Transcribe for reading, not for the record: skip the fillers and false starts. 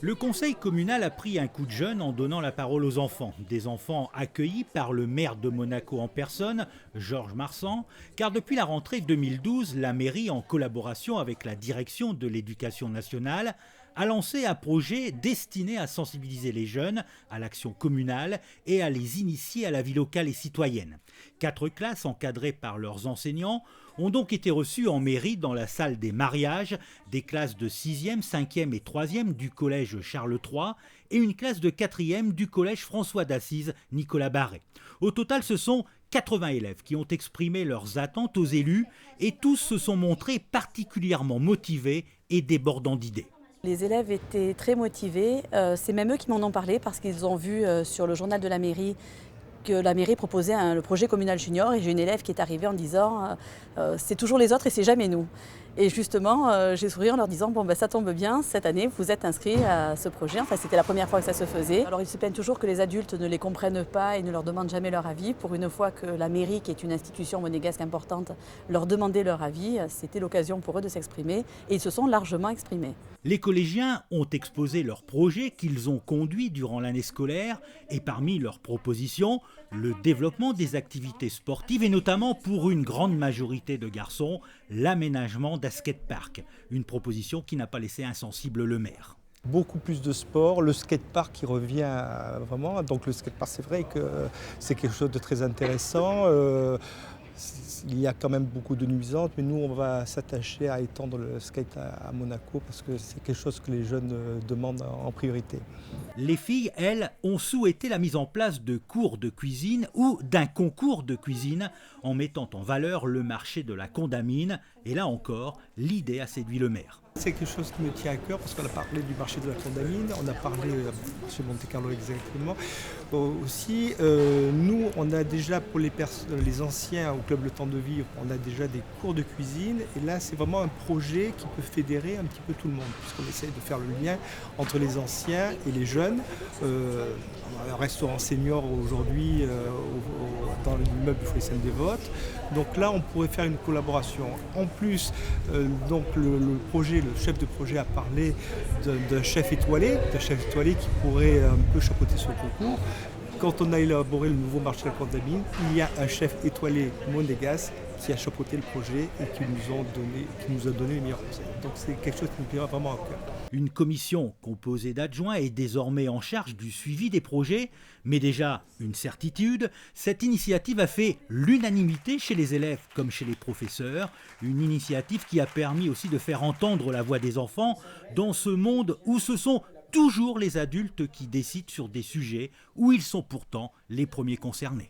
Le conseil communal a pris un coup de jeune en donnant la parole aux enfants. Des enfants accueillis par le maire de Monaco en personne, Georges Marsan, car depuis la rentrée 2012, la mairie, en collaboration avec la direction de l'éducation nationale, a lancé un projet destiné à sensibiliser les jeunes à l'action communale et à les initier à la vie locale et citoyenne. 4 classes encadrées par leurs enseignants ont donc été reçues en mairie dans la salle des mariages, des classes de 6e, 5e et 3e du collège Charles III et une classe de 4e du collège François d'Assise Nicolas Barré. Au total, ce sont 80 élèves qui ont exprimé leurs attentes aux élus et tous se sont montrés particulièrement motivés et débordants d'idées. Les élèves étaient très motivés, c'est même eux qui m'en ont parlé parce qu'ils ont vu sur le journal de la mairie que la mairie proposait le projet communal junior et j'ai une élève qui est arrivée en disant c'est toujours les autres et c'est jamais nous. Et justement, j'ai souri en leur disant bon ben ça tombe bien, cette année vous êtes inscrits à ce projet, enfin c'était la première fois que ça se faisait. Alors ils se plaignent toujours que les adultes ne les comprennent pas et ne leur demandent jamais leur avis. Pour une fois que la mairie, qui est une institution monégasque importante, leur demandait leur avis, c'était l'occasion pour eux de s'exprimer et ils se sont largement exprimés. Les collégiens ont exposé leurs projets qu'ils ont conduits durant l'année scolaire et parmi leurs propositions, le développement des activités sportives et notamment pour une grande majorité de garçons, l'aménagement d'un skatepark, une proposition qui n'a pas laissé insensible le maire. Beaucoup plus de sport, le skatepark qui revient vraiment, donc le skatepark c'est vrai que c'est quelque chose de très intéressant. Il y a quand même beaucoup de nuisances, mais nous on va s'attacher à étendre le skate à Monaco parce que c'est quelque chose que les jeunes demandent en priorité. Les filles, elles, ont souhaité la mise en place de cours de cuisine ou d'un concours de cuisine en mettant en valeur le marché de la Condamine. Et là encore, l'idée a séduit le maire. C'est quelque chose qui me tient à cœur parce qu'on a parlé du marché de la Condamine, on a parlé chez Monte Carlo exactement. Aussi, nous, on a déjà pour les anciens au Club Le Temps de Vivre, on a déjà des cours de cuisine. Et là, c'est vraiment un projet qui peut fédérer un petit peu tout le monde, puisqu'on essaie de faire le lien entre les anciens et les jeunes. Un restaurant senior aujourd'hui dans l'immeuble du Foyer Sainte-Dévote. Donc là, on pourrait faire une collaboration. En plus, donc le chef de projet a parlé d'un chef étoilé qui pourrait un peu chapeauter ce concours. Quand on a élaboré le nouveau marché de la Condamine, il y a un chef étoilé monégasque qui a chapeauté le projet et qui nous a donné les meilleurs conseils. Donc c'est quelque chose qui me tient vraiment à cœur. Une commission composée d'adjoints est désormais en charge du suivi des projets, mais déjà une certitude, cette initiative a fait l'unanimité chez les élèves comme chez les professeurs, une initiative qui a permis aussi de faire entendre la voix des enfants dans ce monde où ce sont toujours les adultes qui décident sur des sujets où ils sont pourtant les premiers concernés.